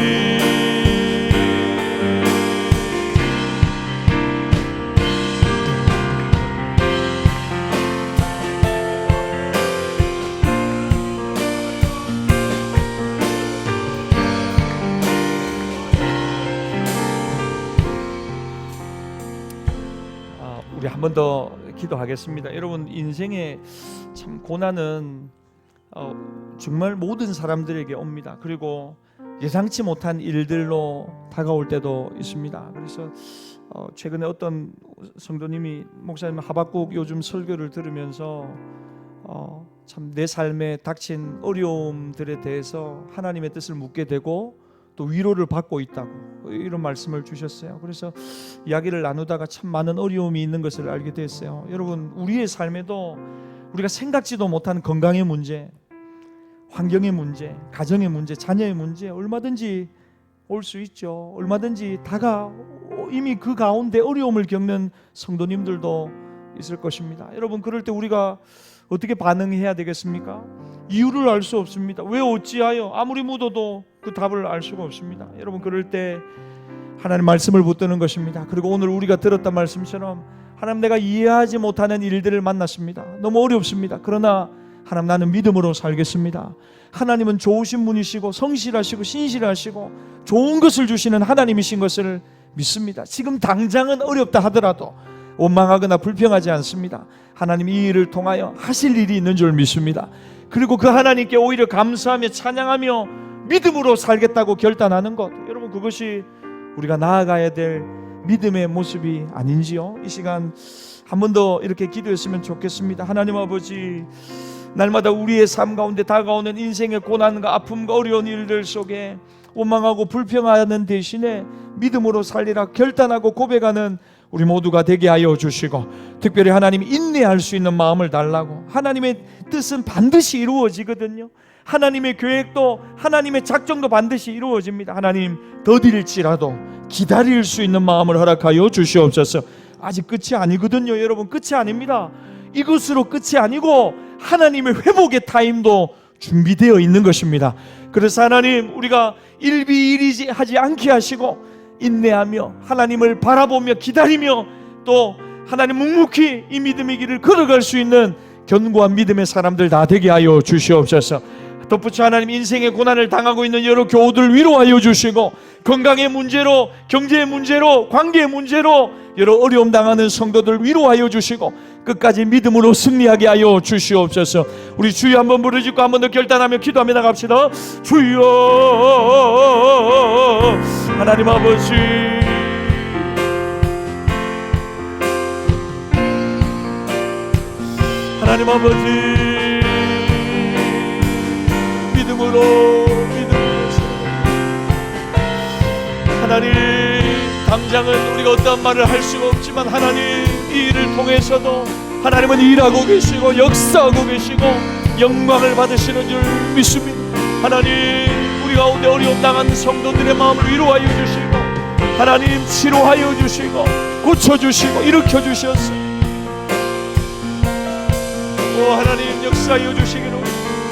우리 한 번 더 기도하겠습니다. 여러분, 인생의 참 고난은 정말 모든 사람들에게 옵니다. 그리고 예상치 못한 일들로 다가올 때도 있습니다. 그래서 최근에 어떤 성도님이 목사님 하박국 요즘 설교를 들으면서 참 내 삶에 닥친 어려움들에 대해서 하나님의 뜻을 묻게 되고 또 위로를 받고 있다고 이런 말씀을 주셨어요. 그래서 이야기를 나누다가 참 많은 어려움이 있는 것을 알게 됐어요. 여러분, 우리의 삶에도 우리가 생각지도 못한 건강의 문제, 환경의 문제, 가정의 문제, 자녀의 문제 얼마든지 올 수 있죠. 얼마든지 이미 그 가운데 어려움을 겪는 성도님들도 있을 것입니다. 여러분, 그럴 때 우리가 어떻게 반응해야 되겠습니까? 이유를 알 수 없습니다. 왜 어찌하여 아무리 묻어도 그 답을 알 수가 없습니다. 여러분, 그럴 때 하나님 말씀을 붙드는 것입니다. 그리고 오늘 우리가 들었던 말씀처럼 하나님, 내가 이해하지 못하는 일들을 만났습니다. 너무 어렵습니다. 그러나 하나님, 나는 믿음으로 살겠습니다. 하나님은 좋으신 분이시고 성실하시고 신실하시고 좋은 것을 주시는 하나님이신 것을 믿습니다. 지금 당장은 어렵다 하더라도 원망하거나 불평하지 않습니다. 하나님 이 일을 통하여 하실 일이 있는 줄 믿습니다. 그리고 그 하나님께 오히려 감사하며 찬양하며 믿음으로 살겠다고 결단하는 것, 여러분, 그것이 우리가 나아가야 될 믿음의 모습이 아닌지요? 이 시간 한 번 더 이렇게 기도했으면 좋겠습니다. 하나님 아버지, 날마다 우리의 삶 가운데 다가오는 인생의 고난과 아픔과 어려운 일들 속에 원망하고 불평하는 대신에 믿음으로 살리라 결단하고 고백하는 우리 모두가 되게 하여 주시고, 특별히 하나님이 인내할 수 있는 마음을 달라고. 하나님의 뜻은 반드시 이루어지거든요. 하나님의 계획도 하나님의 작정도 반드시 이루어집니다. 하나님, 더딜지라도 기다릴 수 있는 마음을 허락하여 주시옵소서. 아직 끝이 아니거든요. 여러분, 끝이 아닙니다. 이것으로 끝이 아니고 하나님의 회복의 타임도 준비되어 있는 것입니다. 그래서 하나님, 우리가 일비일이하지 않게 하시고 인내하며 하나님을 바라보며 기다리며 또 하나님 묵묵히 이 믿음의 길을 걸어갈 수 있는 견고한 믿음의 사람들 다 되게 하여 주시옵소서. 덧붙여 하나님, 인생의 고난을 당하고 있는 여러 교우들 위로하여 주시고, 건강의 문제로, 경제의 문제로, 관계의 문제로 여러 어려움 당하는 성도들 위로하여 주시고 끝까지 믿음으로 승리하게 하여 주시옵소서. 우리 주여 한번 부르짖고 한 번 더 결단하며 기도하며 나갑시다. 주여, 하나님 아버지, 하나님 아버지, 믿음으로 하나님, 당장은 우리가 어떠한 말을 할 수가 없지만 하나님, 이 일을 통해서도 하나님은 일하고 계시고 역사하고 계시고 영광을 받으시는 줄 믿습니다. 하나님, 우리 가운데 어려움 당한 성도들의 마음을 위로하여 주시고 하나님 치료하여 주시고 고쳐주시고 일으켜주셔서 하나님 역사하여 주시기를,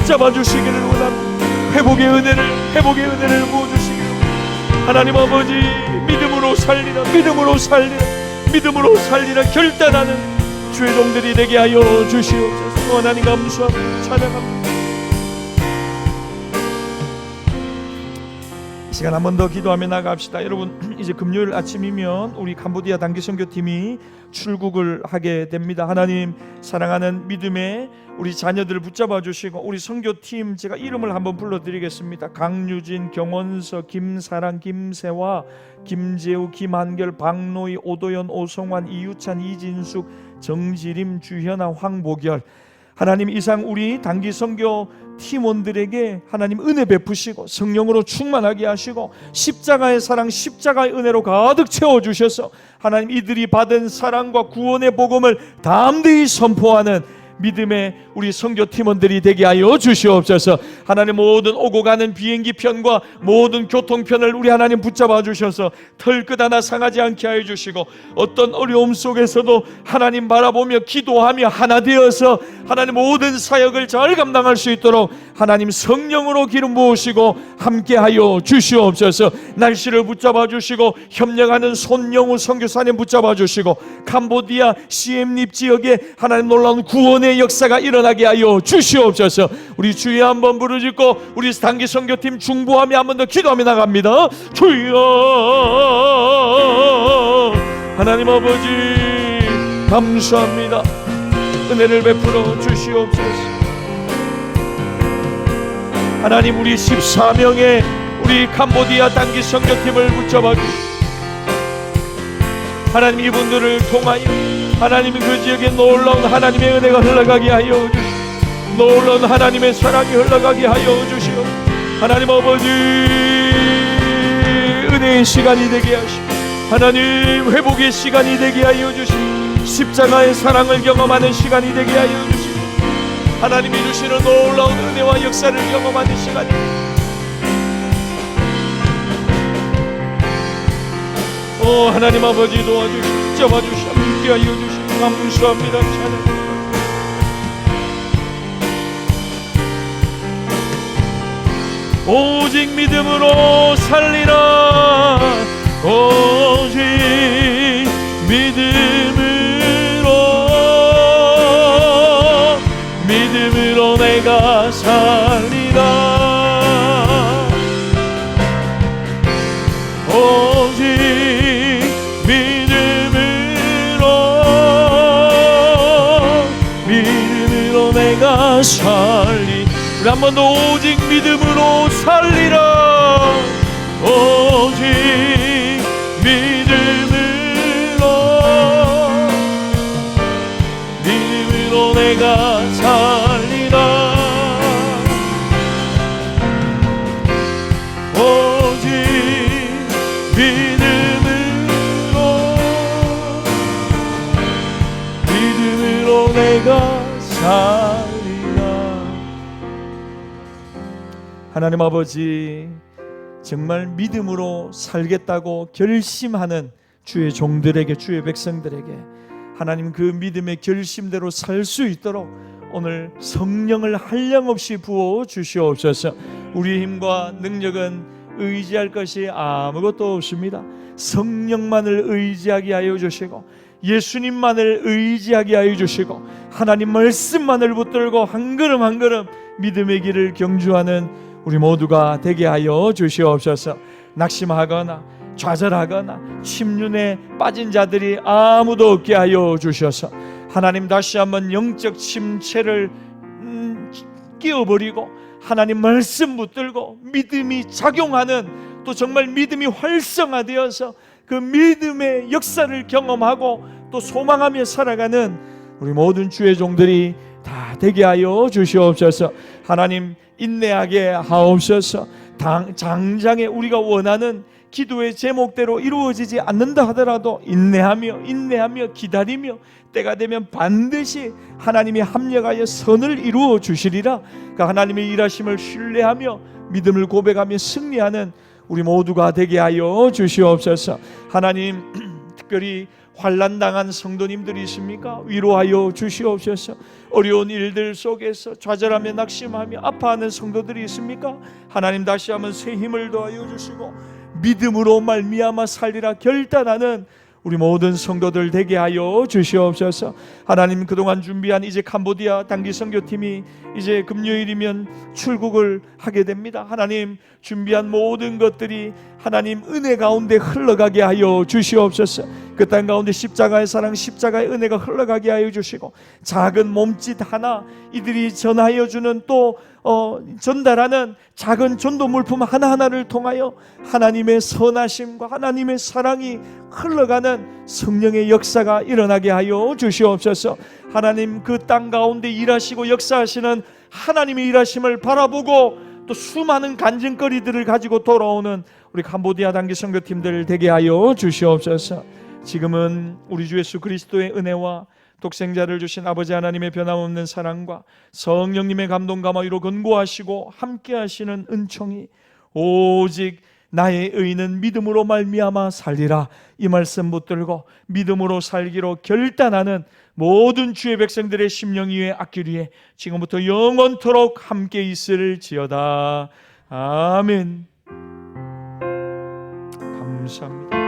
잡아주시기를 원합니다. 회복의 은혜를 부어주시기를. 하나님 아버지, 믿음으로 살리라, 믿음으로 살리라, 믿음으로 살리라 결단하는 주의 종들이 되게 하여 주시옵소서. 하나님 감사합니다. 찬양합니다. 이 시간 한 번 더 기도하며 나갑시다. 여러분, 이제 금요일 아침이면 우리 캄보디아 단기 선교팀이 출국을 하게 됩니다. 하나님, 사랑하는 믿음의 우리 자녀들을 붙잡아 주시고 우리 선교팀 제가 이름을 한번 불러드리겠습니다. 강유진, 경원서, 김사랑, 김세화, 김재우, 김한결, 박노희, 오도연, 오성환, 이유찬, 이진숙, 정지림, 주현아, 황보결. 하나님, 이상 우리 단기 선교 팀원들에게 하나님 은혜 베푸시고 성령으로 충만하게 하시고 십자가의 사랑, 십자가의 은혜로 가득 채워주셔서 하나님, 이들이 받은 사랑과 구원의 복음을 담대히 선포하는 믿음의 우리 선교 팀원들이 되게 하여 주시옵소서. 하나님, 모든 오고 가는 비행기 편과 모든 교통편을 우리 하나님 붙잡아 주셔서 털끝 하나 상하지 않게 하여 주시고 어떤 어려움 속에서도 하나님 바라보며 기도하며 하나 되어서 하나님 모든 사역을 잘 감당할 수 있도록 하나님 성령으로 기름 부으시고 함께하여 주시옵소서. 날씨를 붙잡아 주시고 협력하는 손영우 선교사님 붙잡아 주시고 캄보디아 시엠립 지역에 하나님 놀라운 구원의 역사가 일어나게 하여 주시옵소서. 우리 주여 한번 부르짖고 우리 단기 선교팀 중보하며 한 번 더 기도하며 나갑니다. 주여 하나님 아버지 감사합니다. 은혜를 베풀어 주시옵소서. 하나님 우리 14명의 우리 캄보디아 단기 선교팀을 붙잡아 주시고 하나님 이분들을 통하여 하나님 그 지역에 놀라운 하나님의 은혜가 흘러가게 하여 주시고 놀라운 하나님의 사랑이 흘러가게 하여 주시오. 하나님 아버지 은혜의 시간이 되게 하시고 하나님 회복의 시간이 되게 하여 주시고 십자가의 사랑을 경험하는 시간이 되게 하여 주시고 하나님이 주시는 놀라운 은혜와 역사를 경험하는 시간이 하나님 아버지 도와주시고 잡아주시고 함께하여 주시고 감사합니다. 찬양 오직 믿음으로 살리라 오직 믿음으로 내가 살리라 오직 믿음으로 내가 살리 우리 한 번 더 오직 믿음으로 살리라 오직 믿음으로 내가 살리라 오직 믿음으로 내가 살리라. 하나님 아버지 정말 믿음으로 살겠다고 결심하는 주의 종들에게 주의 백성들에게 하나님 그 믿음의 결심대로 살 수 있도록 오늘 성령을 한량없이 부어 주시옵소서. 우리의 힘과 능력은 의지할 것이 아무것도 없습니다. 성령만을 의지하게 하여 주시고 예수님만을 의지하게 하여 주시고 하나님 말씀만을 붙들고 한 걸음 한 걸음 믿음의 길을 경주하는 우리 모두가 되게 하여 주시옵소서. 낙심하거나 좌절하거나 침륜에 빠진 자들이 아무도 없게 하여 주셔서 하나님 다시 한번 영적 침체를 끼워버리고 하나님 말씀 붙들고 믿음이 작용하는 또 정말 믿음이 활성화되어서 그 믿음의 역사를 경험하고 또 소망하며 살아가는 우리 모든 주의 종들이 다 되게 하여 주시옵소서. 하나님 인내하게 하옵소서. 장장에 우리가 원하는 기도의 제목대로 이루어지지 않는다 하더라도 인내하며 기다리며 때가 되면 반드시 하나님이 합력하여 선을 이루어 주시리라. 그 하나님의 일하심을 신뢰하며 믿음을 고백하며 승리하는 우리 모두가 되게 하여 주시옵소서. 하나님 특별히 환난당한 성도님들이 있습니까? 위로하여 주시옵소서. 어려운 일들 속에서 좌절하며 낙심하며 아파하는 성도들이 있습니까? 하나님 다시 한번 새 힘을 더하여 주시고 믿음으로 말미암아 살리라 결단하는 우리 모든 성도들 되게 하여 주시옵소서. 하나님 그동안 준비한 이제 캄보디아 단기 선교팀이 이제 금요일이면 출국을 하게 됩니다. 하나님 준비한 모든 것들이 하나님 은혜 가운데 흘러가게 하여 주시옵소서. 그 땅 가운데 십자가의 사랑 십자가의 은혜가 흘러가게 하여 주시고 작은 몸짓 하나 이들이 전하여 주는 또 전달하는 작은 전도 물품 하나하나를 통하여 하나님의 선하심과 하나님의 사랑이 흘러가는 성령의 역사가 일어나게 하여 주시옵소서. 하나님 그 땅 가운데 일하시고 역사하시는 하나님의 일하심을 바라보고 또 수많은 간증거리들을 가지고 돌아오는 우리 캄보디아 단기 선교팀들 되게 하여 주시옵소서. 지금은 우리 주 예수 그리스도의 은혜와 독생자를 주신 아버지 하나님의 변함없는 사랑과 성령님의 감동 감화로 권고하시고 함께 하시는 은총이 오직 나의 의는 믿음으로 말미암아 살리라 이 말씀 붙들고 믿음으로 살기로 결단하는 모든 주의 백성들의 심령 위에 악길 위에 지금부터 영원토록 함께 있을지어다. 아멘. 감사합니다.